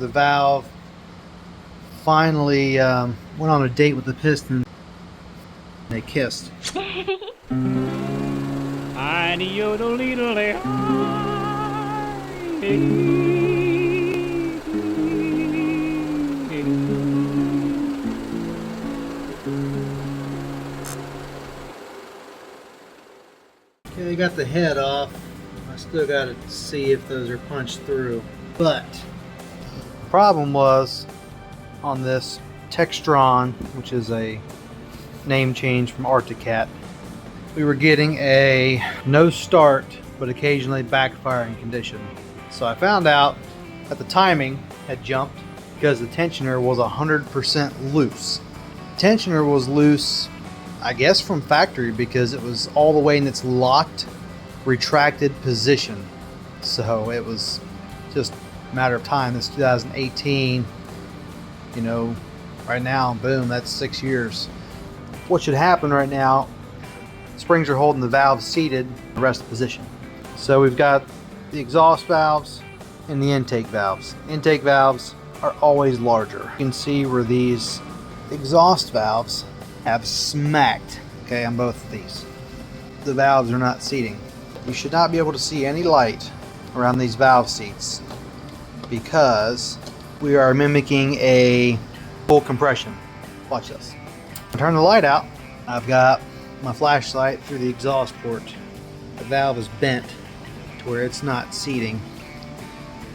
The valve finally went on a date with the piston. They kissed. Okay, they got the head off. I still got to see if those are punched through. But the problem was on this Textron, which is a name change from Arcticat, we were getting a no start but occasionally backfiring condition. So I found out that the timing had jumped because the tensioner was 100% loose. The tensioner was loose, I guess from factory, because it was all the way in its locked, retracted position. So it was just a matter of time. This 2018, you know, right now, boom, that's 6 years. What should happen right now, springs are holding the valve seated in the rest position. So we've got the exhaust valves and the intake valves. Intake valves are always larger. You can see where these exhaust valves have smacked, okay, on both of these. The valves are not seating. You should not be able to see any light around these valve seats because we are mimicking a full compression. Watch this. Turn the light out. I've got my flashlight through the exhaust port. The valve is bent to where it's not seating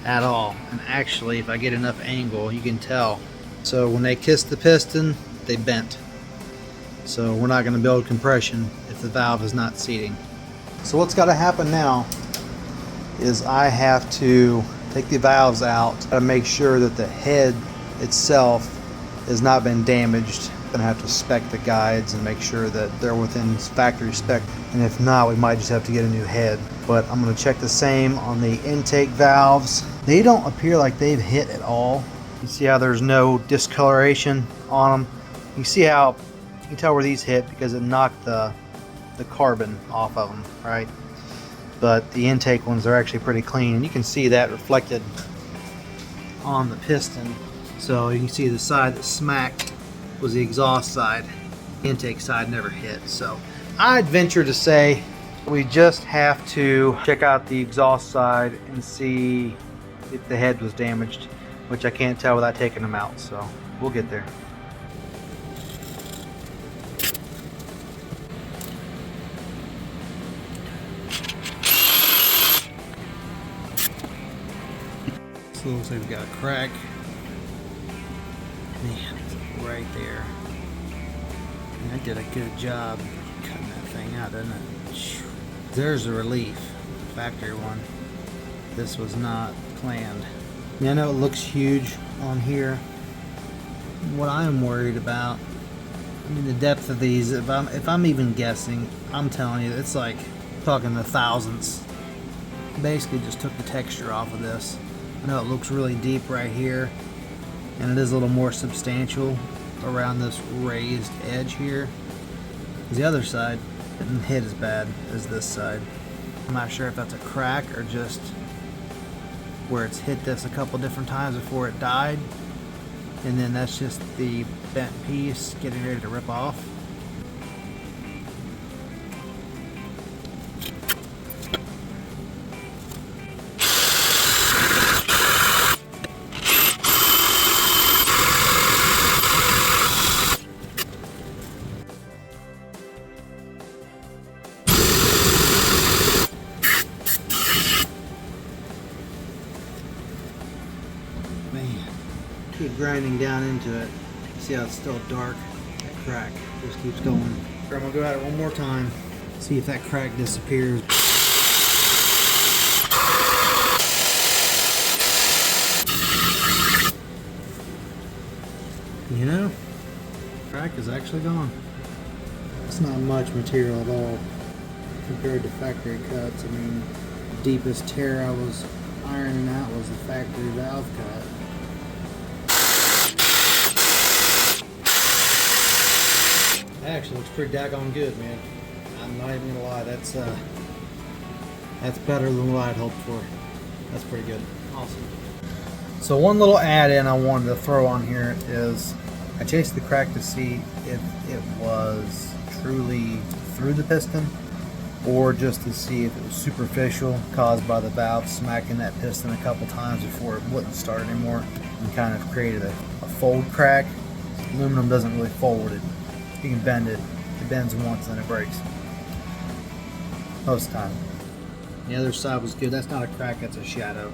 at all. And actually, if I get enough angle, you can tell. So when they kissed the piston, they bent. So we're not going to build compression if the valve is not seating. So what's got to happen now is I have to take the valves out to make sure that the head itself has not been damaged. I'm going to have to spec the guides and make sure that they're within factory spec, and if not, we might just have to get a new head. But I'm going to check the same on the intake valves. They don't appear like they've hit at all. You see how there's no discoloration on them. You see how you can tell where these hit because it knocked the carbon off of them, right? But the intake ones are actually pretty clean, and you can see that reflected on the piston. So you can see the side that smacked was the exhaust side. The intake side never hit. So I'd venture to say we just have to check out the exhaust side and see if the head was damaged, which I can't tell without taking them out. So we'll get there. So it looks like we got a crack. Man, it's right there. And I did a good job cutting that thing out, didn't it? There's a relief. Factory one. This was not planned. I know it looks huge on here. What I'm worried about, I mean, the depth of these, if I'm even guessing, I'm telling you, it's like talking the thousandths. Basically just took the texture off of this. I know it looks really deep right here, and it is a little more substantial around this raised edge here. The other side didn't hit as bad as this side. I'm not sure if that's a crack or just where it's hit this a couple different times before it died, and then that's just the bent piece getting ready to rip off. Keep grinding down into it. See how it's still dark? That crack just keeps going. I'm gonna go at it one more time, see if that crack disappears. You know, crack is actually gone. It's not much material at all compared to factory cuts. I mean, the deepest tear I was ironing out was the factory valve cut. That actually looks pretty daggone good, man. I'm not even gonna lie, that's better than what I'd hoped for. That's pretty good. Awesome. So one little add-in I wanted to throw on here is I chased the crack to see if it was truly through the piston or just to see if it was superficial, caused by the valve smacking that piston a couple times before it wouldn't start anymore and kind of created a fold crack. Aluminum doesn't really fold it. You can bend it. It bends once and then it breaks. Most of the time. The other side was good. That's not a crack, that's a shadow.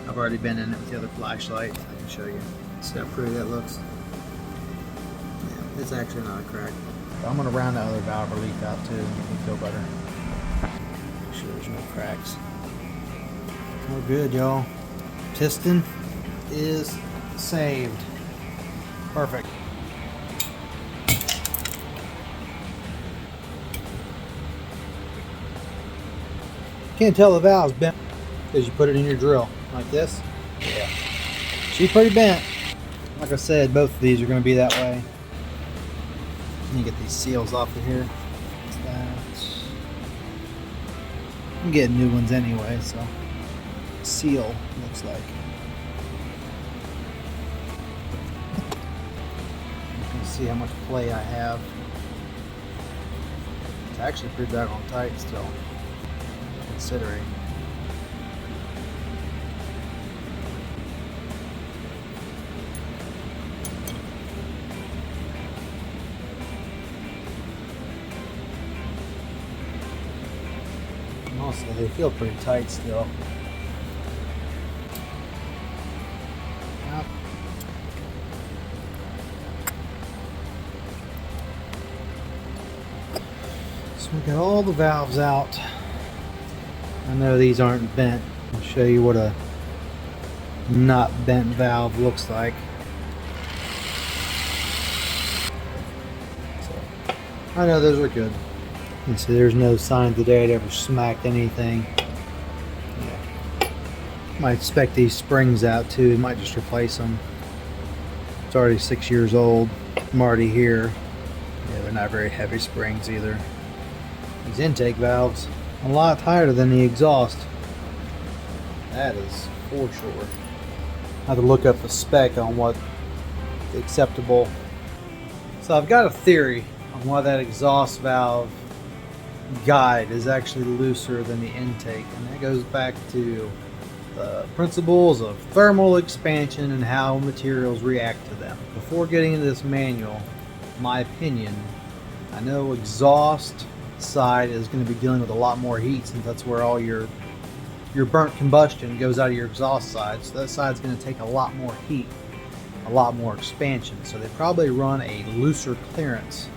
I've already been in it with the other flashlight. I can show you. See how pretty that looks? Yeah, it's actually not a crack. But I'm going to round that other valve relief out too and make me feel better. Make sure there's no cracks. We're good, y'all. Piston is saved. Perfect. Can't tell the valve's bent because you put it in your drill like this. Yeah, she's pretty bent. Like I said, both of these are going to be that way. Let me get these seals off of here. What's that? I'm getting new ones anyway, so seal looks like. You can see how much play I have. It's actually pretty doggone tight still, considering. Also, they feel pretty tight still. Yep. So we got all the valves out. I know these aren't bent. I'll show you what a not bent valve looks like. So, I know those are good. You see, there's no sign today it ever smacked anything. Yeah. Might spec these springs out too. Might just replace them. It's already 6 years old. I'm already here. Yeah, they're not very heavy springs either. These intake valves, a lot tighter than the exhaust. That is for sure. I have to look up the spec on what acceptable. So I've got a theory on why that exhaust valve guide is actually looser than the intake, and that goes back to the principles of thermal expansion and how materials react to them. Before getting into this manual, my opinion, I know exhaust side is going to be dealing with a lot more heat since that's where all your burnt combustion goes out of your exhaust side, so that side's going to take a lot more heat, a lot more expansion, so they probably run a looser clearance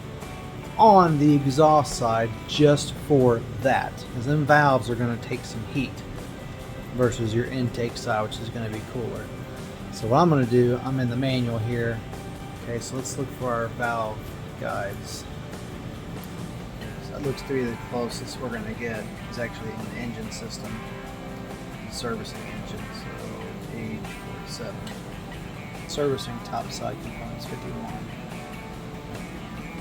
on the exhaust side just for that, because them valves are going to take some heat versus your intake side, which is going to be cooler. So what I'm going to do, I'm in the manual here. Okay, so let's look for our valve guides. So that looks to be the closest we're going to get. Is actually an engine system, servicing engine. So page 47, servicing top side components 51.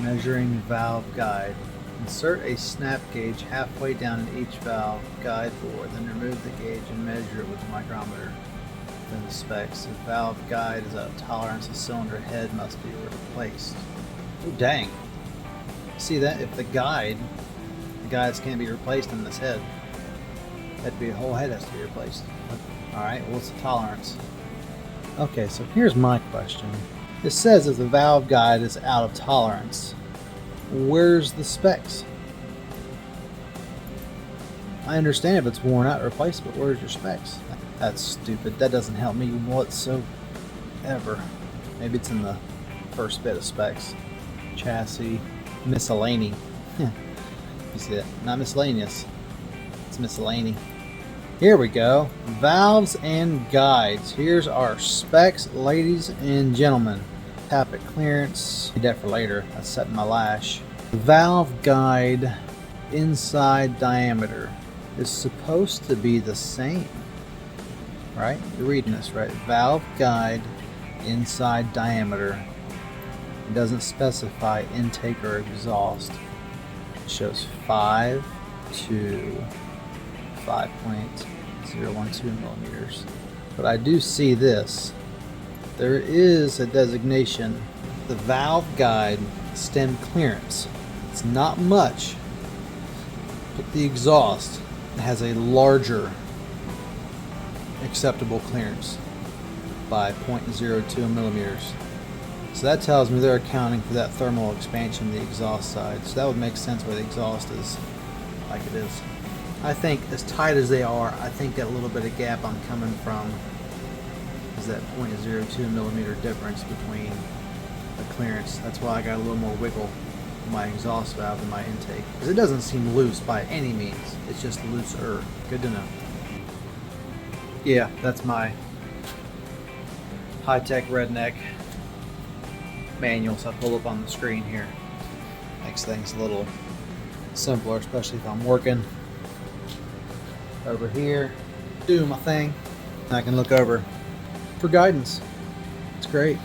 Measuring valve guide. Insert a snap gauge halfway down in each valve guide bore, then remove the gauge and measure it with a micrometer. Then the specs. If valve guide is out of tolerance, the cylinder head must be replaced. Oh dang. See that? If the guides can't be replaced in this head. That'd be a whole head has to be replaced. Alright, what's the tolerance? Okay, so here's my question. It says if the valve guide is out of tolerance. Where's the specs? I understand if it's worn out, replace it, but where's your specs? That's stupid. That doesn't help me whatsoever. Maybe it's in the first bit of specs. Chassis, miscellaneous. You see that? Not miscellaneous. It's miscellaneous. Here we go. Valves and guides. Here's our specs, ladies and gentlemen. Tappet clearance. Need that for later. That's setting my lash. Valve guide inside diameter is supposed to be the same. Right? You're reading this right. Valve guide inside diameter. It doesn't specify intake or exhaust. It shows 5 to 5.012 millimeters. But I do see this. There is a designation, the valve guide stem clearance. It's not much, but the exhaust has a larger acceptable clearance by 0.02 millimeters. So that tells me they're accounting for that thermal expansion of the exhaust side. So that would make sense where the exhaust is like it is. I think as tight as they are, I think that little bit of gap I'm coming from is that 0.02 millimeter difference between the clearance. That's why I got a little more wiggle in my exhaust valve than my intake. Because it doesn't seem loose by any means. It's just looser. Good to know. Yeah, that's my high-tech redneck manuals I pull up on the screen here. Makes things a little simpler, especially if I'm working over here, doing my thing. I can look over for guidance. It's great.